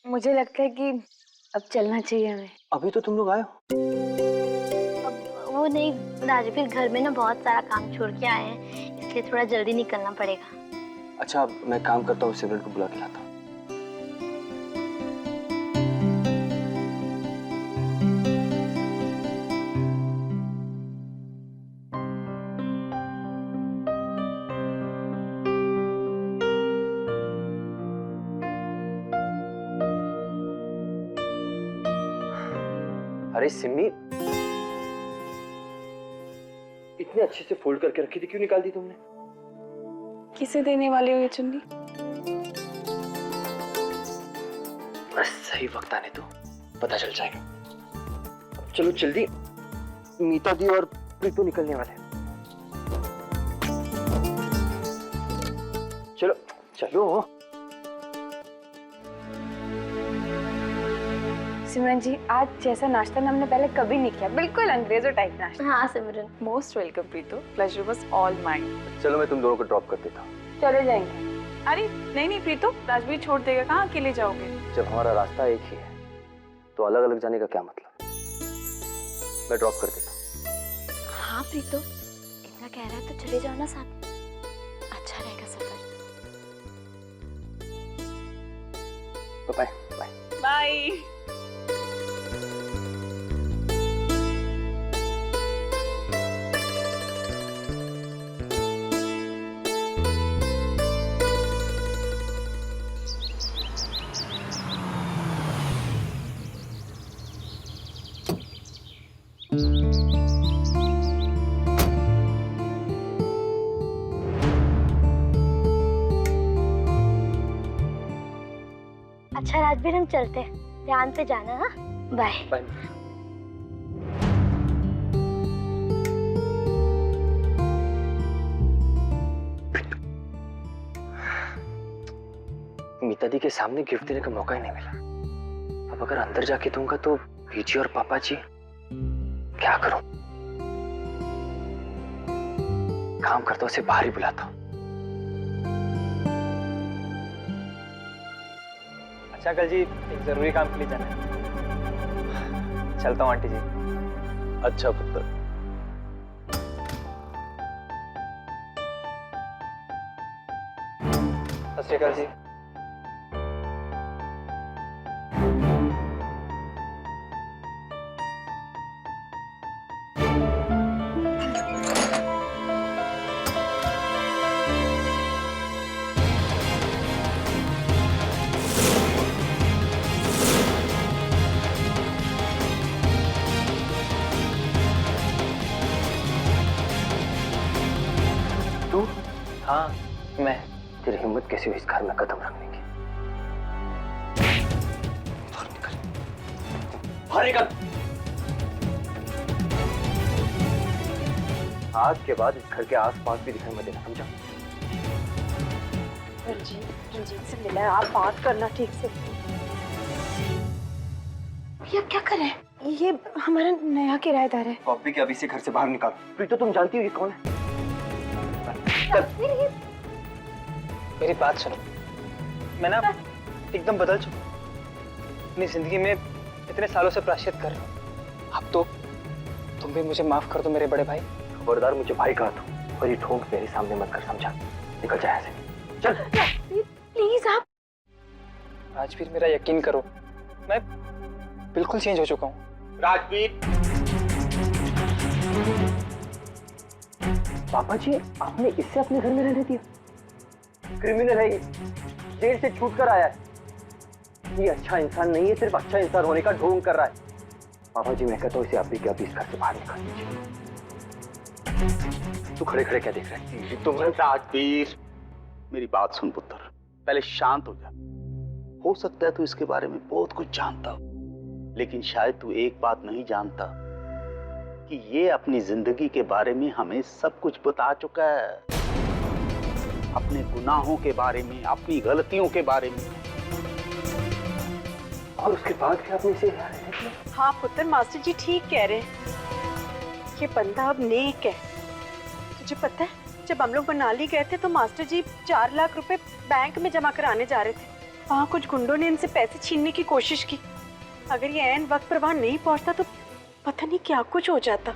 मुझे लगता है कि अब चलना चाहिए हमें। अभी तो तुम लोग आए हो। अब वो नहीं, राजवीर घर में ना बहुत सारा काम छोड़ के आए हैं, इसलिए थोड़ा जल्दी निकलना पड़ेगा। अच्छा मैं काम करता हूँ, सिमरन को बुला के लाता हूँ। अरे सिम्मी, इतने अच्छे से फोल्ड करके रखी थी, क्यों निकाल दी तुमने? किसे देने वाले हो ये चुन्नी? बस सही वक्त आने दो, पता चल जाएगा। चलो जल्दी, मीता दी और प्रीतो निकलने वाले हैं। चलो चलो। सिमरन जी, आज जैसा नाश्ता ना हमने पहले कभी नहीं किया, बिल्कुल अंग्रेजों टाइप नाश्ता। हाँ Simran. Most welcome Preeto, pleasure was all mine. चलो मैं तुम दोनों को ड्रॉप कर देता हूँ। चले जाएंगे। अरे नहीं प्रीतो, राजवीर छोड़ देगा, कहाँ अकेले जाओगे? जब हमारा रास्ता एक ही है तो अलग अलग जाने का क्या मतलब? मैं ड्रॉप कर देता हूँ। हाँ प्रीतो, इतना कह रहा है तो चले जाओ ना साथ में, अच्छा रहेगा सफर। Bye bye. बाय। अच्छा राजवीर, हम चलते हैं, ध्यान से जाना। हाँ बाय बाय। मीता दी के सामने गिफ्ट देने का मौका ही नहीं मिला। अब अगर अंदर जाके दूंगा तो बीजी और पापा जी, क्या करूं? काम करता हूं, उसे बाहर ही बुलाता हूं। अच्छा कल जी, एक जरूरी काम के लिए जाना है, चलता हूँ आंटी जी। अच्छा पुत्र। सत श्री अकाल जी। तू? हाँ मैं। तेरी हिम्मत कैसे हुई इस घर में कदम रखने की? बाहर निकल, बाहर निकल। आज के बाद इस घर के आसपास भी दिखाई मत देना, समझा? रंजीत से मिला है, आप बात करना ठीक से। भैया क्या कर रहे हैं? ये हमारा नया किराएदार है। कॉपी के अभी से घर से बाहर निकाल। प्रीतो तुम जानती हो ये कौन है? मेरी बात सुनो, मैं ना एकदम बदल चुका हूँ। अपनी जिंदगी में इतने सालों से प्रायश्चित कर रहा हूँ। अब तो तुम भी मुझे माफ कर दो मेरे बड़े भाई। खबरदार मुझे भाई कहा तू, और ये ठोक मेरे सामने मत कर, समझा? निकल जा यहाँ से, चल। प्लीज आप। राजवीर मेरा यकीन करो, मैं बिल्कुल चेंज हो चुका हूँ। राजवीर। पापा जी, आपने इससे अपने घर में रहने दिया? क्रिमिनल है ये, जेल से छूट कर आया है। ये अच्छा इंसान नहीं है, सिर्फ अच्छा इंसान होने का ढोंग कर रहा है। पापा जी मैं कहता हूँ इसे अभी के अभी इस घर से बाहर निकाल दीजिए। तू खड़े खड़े क्या देख रहा है? तुम राजवीर, मेरी बात सुन पुत्र, पहले शांत हो जा। हो सकता है तू इसके बारे में बहुत कुछ जानता हो, लेकिन शायद तू एक बात नहीं जानता कि ये अपनी जिंदगी के बारे में हमें सब कुछ बता चुका है। अपने गुनाहों के बारे में, अपनी गलतियों के बारे में। और उसके बाद क्या आपने इसे? हाँ पुत्र, मास्टर जी ठीक कह रहे हैं, ये बंदा अब नेक है। तुझे पता है, जब हम लोग मनाली गए थे तो मास्टर जी 4 लाख रुपए बैंक में जमा कराने जा रहे थे, वहाँ कुछ गुंडों ने इनसे पैसे छीनने की कोशिश की। अगर ये ऐन वक्त पर वहां नहीं पहुंचता तो पता नहीं क्या कुछ हो जाता।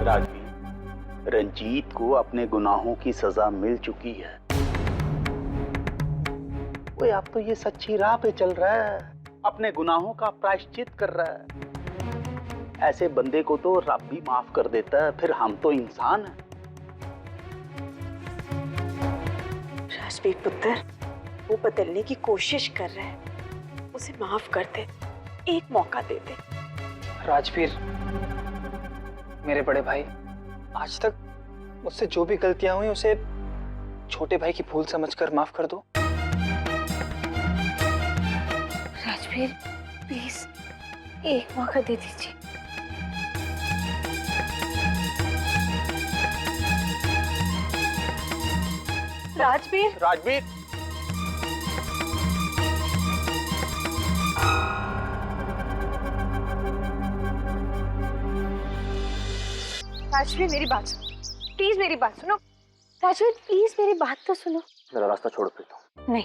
राजवीर, रंजीत को अपने गुनाहों की सजा मिल चुकी है। वो अब तो ये सच्ची राह पे चल रहा है, अपने गुनाहों का प्रायश्चित कर रहा है। ऐसे बंदे को तो रब भी माफ कर देता है, फिर हम तो इंसान हैं। राजवीर पुत्र, वो बदलने की कोशिश कर रहा है, उसे माफ कर दे, एक मौका दे दे। राजवीर, मेरे बड़े भाई, आज तक मुझसे जो भी गलतियां हुई उसे छोटे भाई की भूल समझकर माफ कर दो। राजवीर प्लीज एक मौका दे दीजिए। राजवीर, राजवीर, राजवीर मेरी बात सुनो, प्लीज मेरी बात सुनो। राजवीर प्लीज मेरी बात तो सुनो। मेरा रास्ता छोड़ प्रीतम। नहीं,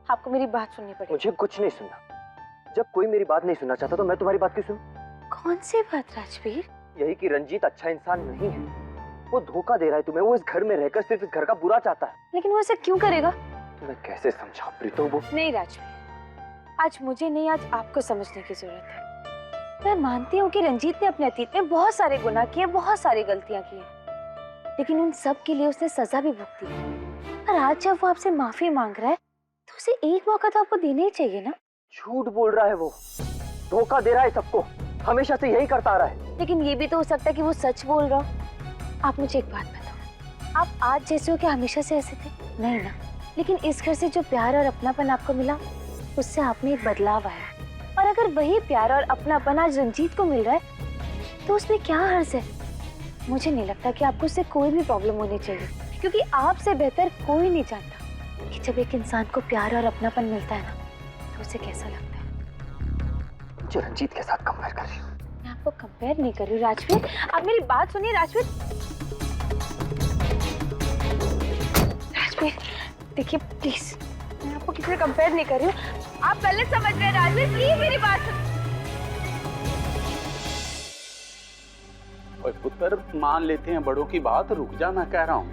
आपको मेरी बात सुननी पड़ेगी। मुझे कुछ नहीं सुनना। जब कोई मेरी बात नहीं सुनना चाहता तो मैं तुम्हारी बात क्यों सुनूं? कौन सी बात राजवीर? यही कि रंजीत अच्छा इंसान नहीं है। वो धोखा दे रहा है तुम्हें। वो इस घर में रहकर सिर्फ इस घर का बुरा चाहता है। लेकिन वो ऐसा क्यों करेगा? तुम्हें कैसे समझा प्रीतम? वो नहीं राजवीर, आज मुझे नहीं, आज आपको समझने की जरूरत है। मैं मानती हूँ कि रंजीत ने अपने अतीत में बहुत सारे गुनाह किए, बहुत सारी गलतियां की हैं, लेकिन उन सब के लिए उसने सजा भी भुगती है। और आज जब वो आपसे माफी मांग रहा है तो उसे एक मौका तो आपको देना ही चाहिए ना। झूठ बोल रहा है, वो धोखा दे रहा है सबको, हमेशा से यही करता आ रहा है। लेकिन ये भी तो हो सकता है कि वो सच बोल रहा हो। आप मुझे एक बात बताओ, आप आज जैसे हो क्या हमेशा से ऐसे थे? नहीं ना। लेकिन इस घर से जो प्यार और अपनापन आपको मिला, उससे आप में एक बदलाव आया। और अगर वही प्यार और अपनापन आज रंजीत को मिल रहा है तो उसमें क्या हर्ज है? मुझे नहीं लगता कि आपको उससे कोई भी प्रॉब्लम होनी चाहिए, क्योंकि आपसे बेहतर कोई नहीं जानता कि जब एक इंसान को प्यार और अपनापन मिलता है ना तो उसे कैसा लगता है। जो रंजीत के साथ कंपेयर कर रही हूँ। मैं आपको कंपेयर नहीं कर रही हूँ राजवीर, आप मेरी बात सुनिए राजवीर। राजवीर देखिए प्लीज, मैं आपको किसी से कंपेयर नहीं कर रही हूँ, आप गलत समझ रहे हैं राजवीर, प्लीज मेरी बात सुनिए। और पुत्र, मान लेते हैं बड़ों की बात, रुक जा, मैं कह रहा हूँ।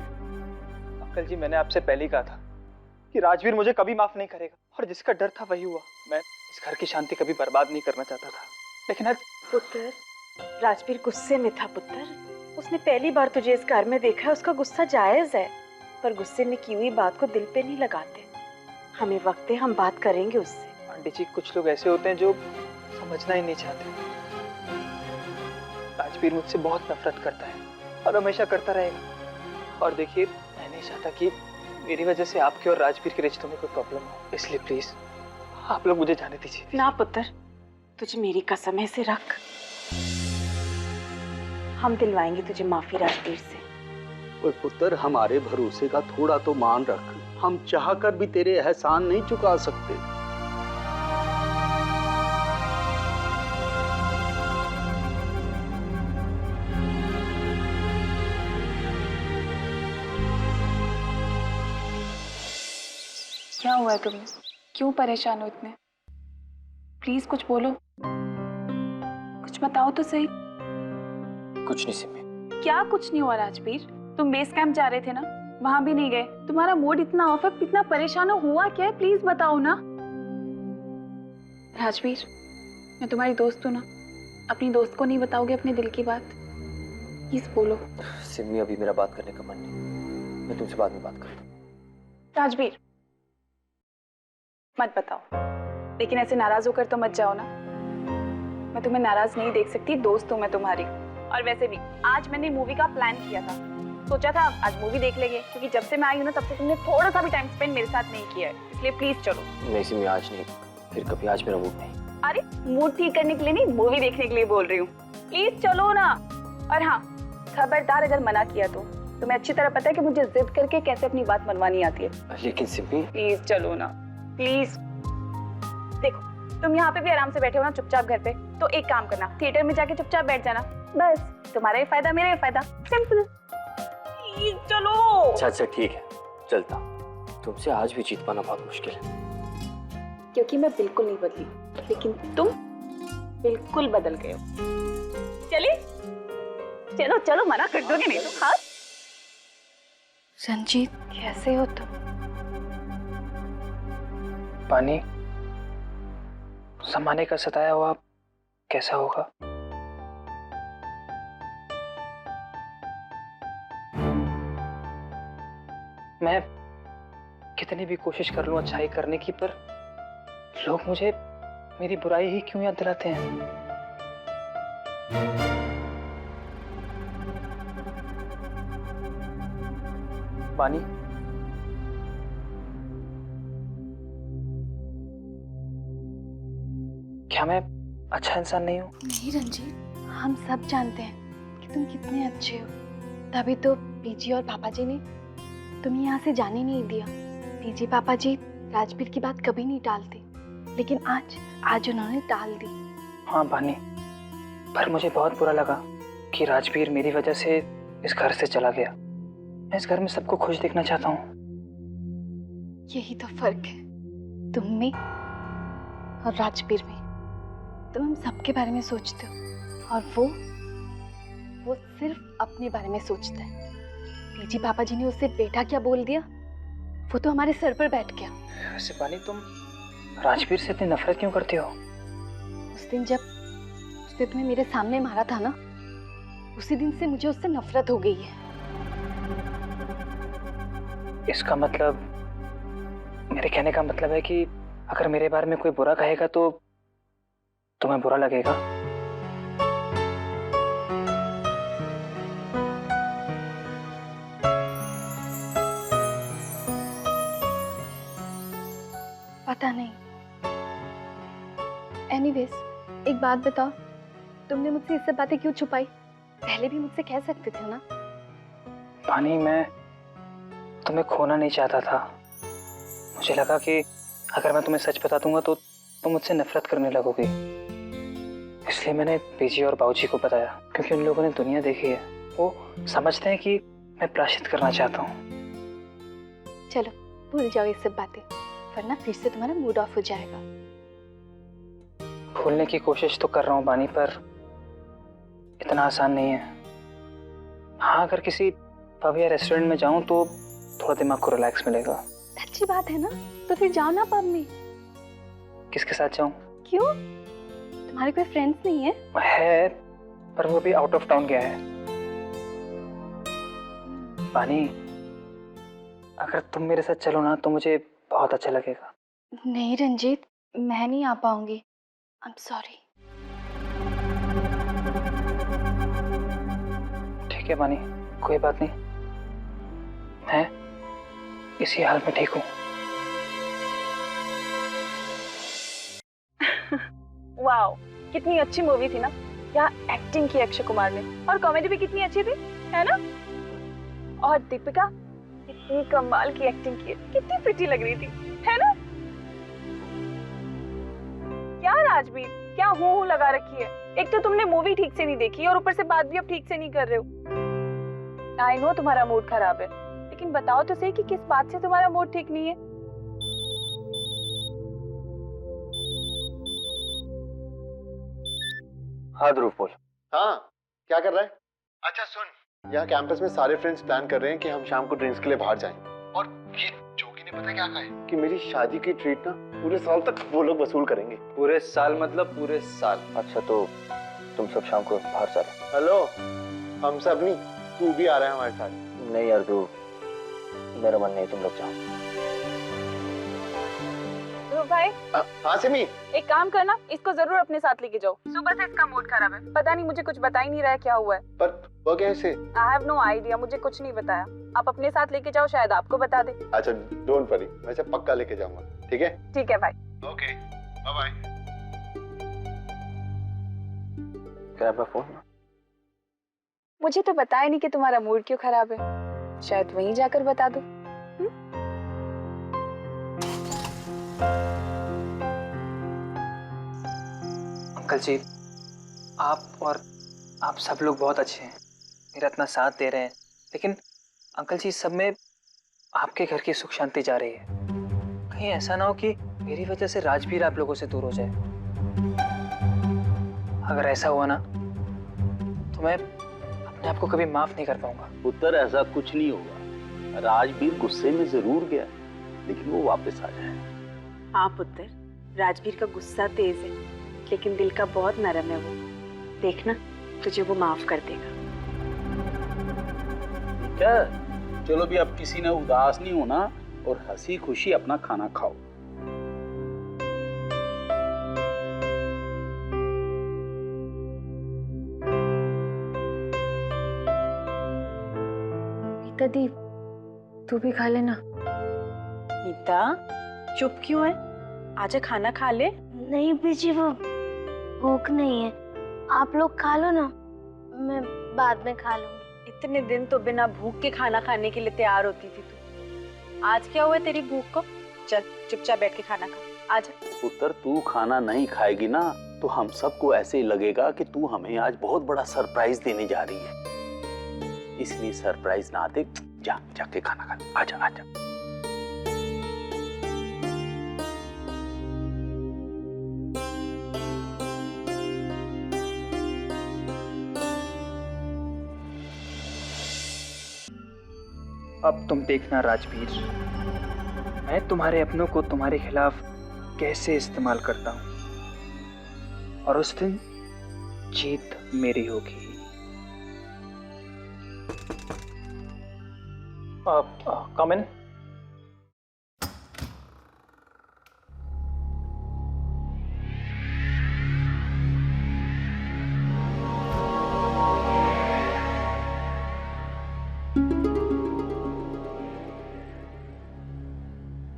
अंकल जी, मैंने आपसे पहले ही कहा था कि राजवीर मुझे कभी माफ नहीं करेगा, और जिसका डर था वही हुआ। मैं इस घर की शांति कभी बर्बाद नहीं करना चाहता था, लेकिन आज पुत्र, राजवीर गुस्से में था पुत्र। उसने पहली बार तुझे इस घर में देखा है, उसका गुस्सा जायज है, पर गुस्से में की हुई बात को दिल पे नहीं लगाते। हमें वक्त है, हम बात करेंगे उससे। आंटी जी, कुछ लोग ऐसे होते हैं जो समझना ही नहीं चाहते। राजवीर मुझसे बहुत नफरत करता है और हमेशा करता रहेगा। और देखिए, मैं नहीं चाहता कि मेरी वजह से आपके और राजवीर के रिश्तों में कोई प्रॉब्लम हो, इसलिए प्लीज आप लोग मुझे जाने दीजिए। ना पुत्र, तुझे मेरी कसम है, से रख। हम दिलवाएंगे तुझे माफी राजवीर से। ओए पुत्र, हमारे भरोसे का थोड़ा तो मान रख। हम चाहकर भी तेरे एहसान नहीं चुका सकते। क्या हुआ है तुम्हें? क्यों परेशान हो इतने? प्लीज कुछ बोलो, कुछ बताओ तो सही। कुछ नहीं सिमी। क्या कुछ नहीं हुआ राजवीर? तुम बेस कैंप जा रहे थे ना, वहां भी नहीं गए। तुम्हारा मूड इतना ऑफ है, इतना परेशान हो, हुआ क्या है? प्लीज बताओ ना। राजवीर, मैं तुम्हारी दोस्त हूँ ना, अपनी दोस्त को नहीं बताओगे अपने दिल की बात? प्लीज बोलो। सिमी, अभी मेरा बात करने का मन नहीं, मैं तुमसे बाद में बात करता हूँ। राजवीर मत बताओ, लेकिन ऐसे नाराज होकर तो मत जाओ ना। मैं तुम्हें नाराज नहीं देख सकती, दोस्त हूँ मैं तुम्हारी। और वैसे भी आज मैंने मूवी का प्लान किया था, सोचा था आज मूवी देख लेंगे, क्योंकि जब से मैं आई हूँ ना तब से तुमने थोड़ा सा भी टाइम स्पेंड मेरे साथ नहीं किया है, इसलिए प्लीज चलो। नहीं सिमी, आज नहीं, फिर कभी। आज मेरा मूड नहीं। अरे मूड ठीक करने के लिए नहीं, मूवी देखने के लिए बोल रही हूँ, प्लीज चलो ना। और हाँ, खबरदार अगर मना किया तो तुम्हें अच्छी तरह पता है कि मुझे जिद करके कैसे अपनी बात मनवानी आती है। लेकिन सिमी, प्लीज चलो ना, प्लीज। देखो, तुम यहाँ पे भी आराम से बैठे हो ना चुपचाप घर पे, तो एक काम करना, थिएटर में जाके चुपचाप बैठ जाना, बस। तुम्हारा ही फायदा, मेरा ही फायदा, सिंपल। प्लीज चलो। अच्छा ठीक है, चलता। तुमसे आज भी जीत पाना बहुत मुश्किल है। क्योंकि मैं बिल्कुल नहीं बदली, लेकिन तुम बिल्कुल बदल गए हो। चलिए चलो चलो, मना कर दोगे नहीं तो। हाँ रंजीत, कैसे हो तुम? पानी, जमाने का सताया हुआ कैसा होगा? मैं कितनी भी कोशिश कर लूं अच्छाई करने की, पर लोग मुझे मेरी बुराई ही क्यों याद दिलाते हैं? पानी, क्या मैं अच्छा इंसान नहीं हूँ? नहीं रंजीत, हम सब जानते हैं कि तुम कितने अच्छे हो। तभी तो पीजी और पापा जी ने तुम्हें यहाँ से जाने नहीं दिया। पीजी पापा जी राजवीर की बात कभी नहीं टालते, लेकिन आज उन्होंने टाल दी। हाँ पानी, पर मुझे बहुत बुरा लगा कि राजवीर मेरी वजह से इस घर से चला गया। मैं इस घर में सबको खुश देखना चाहता हूँ। यही तो फर्क है तुम में और राजवीर में। तुम हम सबके बारे में सोचते हो और वो सिर्फ अपने बारे में सोचता है। पीजी पापा जी ने उसे बेटा क्या बोल दिया, वो तो हमारे सर पर बैठ गया। वैसे पानी, तुम राजवीर से इतनी नफरत क्यों करती हो? उस दिन जब उसने तुम्हें मेरे सामने मारा था ना, उसी दिन से मुझे उससे नफरत हो गई है। इसका मतलब, मेरे कहने का मतलब है कि अगर मेरे बारे में कोई बुरा कहेगा तो तुम्हें बुरा लगेगा। पता नहीं। एनीवेज, एक बात बताओ, तुमने मुझसे ये सब बातें क्यों छुपाई? पहले भी मुझसे कह सकते थे ना। पानी, मैं तुम्हें खोना नहीं चाहता था। मुझे लगा कि अगर मैं तुम्हें सच बता दूंगा तो तुम मुझसे नफरत करने लगोगी, इसलिए मैंने पीजी और बाबूजी को बताया। क्योंकि उन लोगों ने दुनिया देखी है, वो समझते हैं कि मैं प्रायश्चित करना चाहता हूँ। चलो भूल जाओ ये सब बातें, वरना फिर से तुम्हारा मूड ऑफ हो जाएगा। भूलने की कोशिश तो कर रहा हूँ बानी, पर इतना आसान नहीं है। हाँ, अगर किसी पब या रेस्टोरेंट में जाऊँ तो थोड़ा दिमाग को रिलैक्स मिलेगा। अच्छी बात है ना, तो फिर जाओ ना पब में। किसके साथ जाऊँ? क्यों, तुम्हारे कोई फ्रेंड्स नहीं है? है, पर वो भी आउट ऑफ टाउन गया है। पानी, अगर तुम मेरे साथ चलो ना तो मुझे बहुत अच्छा लगेगा। नहीं रंजीत, मैं नहीं आ पाऊंगी। I am sorry. ठीक है पानी, कोई बात नहीं, मैं इसी हाल में ठीक हूँ। वाओ, कितनी अच्छी मूवी थी ना। क्या एक्टिंग की अक्षय कुमार ने, और कॉमेडी भी कितनी अच्छी थी, है ना? और दीपिका इतनी कमाल की एक्टिंग की है, कितनी प्रिटी लग रही थी, है ना? क्या राजवीर, क्या हूँ लगा रखी है? एक तो तुमने मूवी ठीक से नहीं देखी और ऊपर से बात भी अब ठीक से नहीं कर रहे हो। आई नो तुम्हारा मूड खराब है, लेकिन बताओ तो सही कि किस बात से तुम्हारा मूड ठीक नहीं है। हाँ ध्रुव बोल। हाँ, क्या कर रहा है? अच्छा सुन, यहाँ कैंपस में सारे फ्रेंड्स प्लान कर रहे हैं कि हम शाम को ड्रिंक्स के लिए बाहर जाएं। और ये जोगी ने पता क्या कहा है कि मेरी शादी की ट्रीट ना पूरे साल तक वो लोग वसूल करेंगे। पूरे साल मतलब पूरे साल? अच्छा तो तुम सब शाम को बाहर चलो। हेलो, हम सब नहीं, तू भी आ रहा है हमारे साथ? नहीं यार ध्रुव, मेरा मन नहीं, तुम लोग जाओ। ध्रुव भाई, हाँ सिमी, एक काम करना, इसको जरूर अपने साथ लेके जाओ। सुबह से इसका मूड खराब है, पता नहीं मुझे कुछ बता ही नहीं रहा है क्या हुआ है। पर वो कैसे? आई हैव नो आइडिया, मुझे कुछ नहीं बताया। आप अपने साथ लेके जाओ, शायद आपको बता दे। अच्छा डोंट वरी, मैं इसे पक्का लेके जाऊंगा, ठीक है? ठीक है भाई। Okay, bye bye. क्या आपका फोन? मुझे तो बताया नहीं कि तुम्हारा मूड क्यों खराब है, शायद वहीं जाकर बता दो। अंकल जी, आप सब लोग बहुत अच्छे हैं, मेरा इतना साथ दे रहे हैं, लेकिन अंकल जी सब में आपके घर की सुख शांति जा रही है। कहीं ऐसा ना हो कि मेरी वजह से राजवीर आप लोगों से दूर हो जाए। अगर ऐसा हुआ ना तो मैं अपने आप को कभी माफ नहीं कर पाऊंगा। पुत्र ऐसा कुछ नहीं होगा। राजवीर गुस्से में जरूर गया, लेकिन वो वापस आ जाएगा। हाँ पुत्र, राजवीर का गुस्सा तेज है, लेकिन दिल का बहुत नरम है वो। देखना, तुझे वो माफ कर देगा। ठीक है, चलो भी अब किसी ने उदास नहीं होना और हंसी खुशी अपना खाना खाओ। मीता दी, तू भी खा लेना। मीता, चुप क्यों है? आजा खाना खा ले। नहीं बीजी, वो भूख नहीं है। आप लोग खा लो ना, मैं बाद में खा लूंगी। इतने दिन तो बिना भूख के खाना खाने के लिए तैयार होती थी तू। आज क्या हुआ तेरी भूख को? चल चुपचाप बैठ के खाना खा। आजा। पुत्र तू खाना नहीं खाएगी ना तो हम सबको ऐसे ही लगेगा कि तू हमें आज बहुत बड़ा सरप्राइज देने जा रही है। इसलिए सरप्राइज ना दे, जाके खाना खा। आजा आजा। अब तुम देखना राजवीर, मैं तुम्हारे अपनों को तुम्हारे खिलाफ कैसे इस्तेमाल करता हूं, और उस दिन जीत मेरी होगी। कम इन।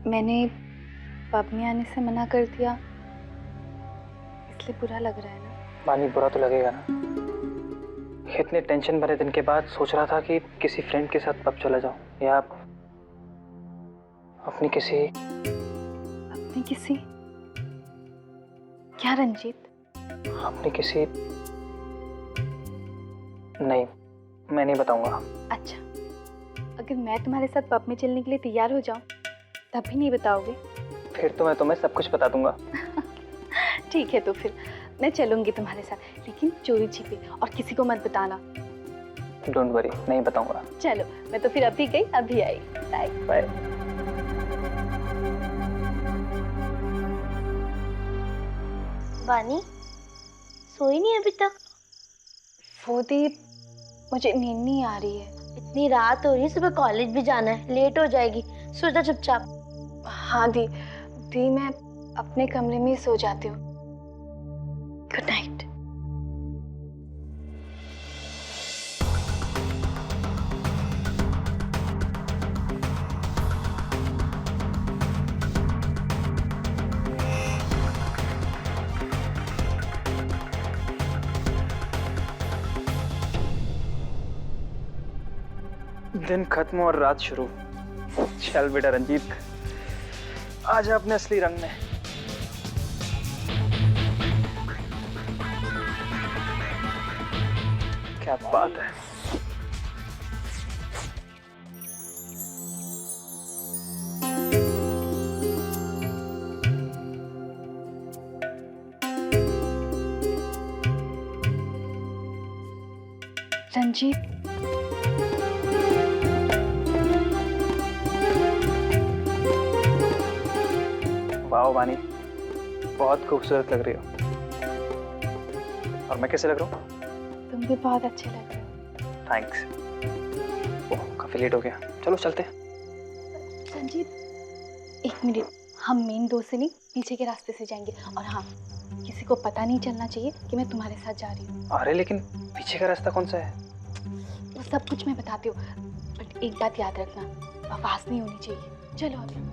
मैंने पब में आने से मना कर दिया, इसलिए बुरा लग रहा है ना? बानी, बुरा तो लगेगा ना। इतने टेंशन भरे दिन के बाद सोच रहा था कि किसी फ्रेंड के साथ पब चला जाऊं, या अपनी किसी क्या रंजीत? अपनी किसी नहीं, मैं नहीं बताऊंगा। अच्छा, अगर मैं तुम्हारे साथ पब में चलने के लिए तैयार हो जाऊं तब भी नहीं बताओगे? फिर तो मैं तुम्हें सब कुछ बता दूंगा। ठीक है, तो फिर मैं चलूंगी तुम्हारे साथ, लेकिन चोरी छिपे और किसी को मत बताना। डोंट वरी, नहीं बताऊंगा। चलो, मैं तो फिर अभी गई अभी आई। Bye bye. बानी सोई नहीं अभी तक? वो दी, मुझे नींद नहीं आ रही है। इतनी रात हो रही है, सुबह कॉलेज भी जाना है, लेट हो जाएगी। सो जा चुपचाप। हाँ दी, मैं अपने कमरे में ही सो जाती हूँ। Good night. दिन खत्म और रात शुरू। चल बेटा रंजीत, आजा अपने असली रंग में। क्या बात है। रंजीत, वाह वानी, बहुत खूबसूरत लग रही हो। और मैं कैसे लग रहा हूँ? तुम भी बहुत अच्छे लग रहे हो। थैंक्स। ओह, काफी लेट हो गया, चलो चलते हैं। रंजीत, एक मिनट, हम मेन डोर से नहीं पीछे के रास्ते से जाएंगे। और हाँ, किसी को पता नहीं चलना चाहिए कि मैं तुम्हारे साथ जा रही हूँ। अरे लेकिन पीछे का रास्ता कौन सा है? वो सब कुछ मैं बताती हूँ, बट एक बात याद रखना, बकवास नहीं होनी चाहिए। चलो अभी।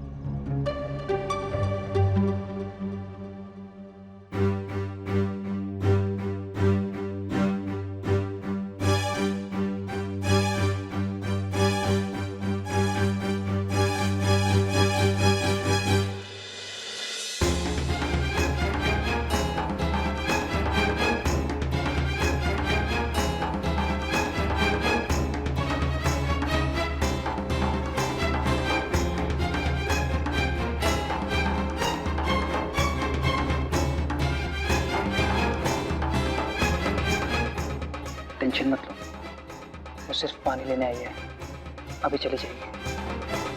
सिर्फ पानी लेने आई है, अभी चली जाइए।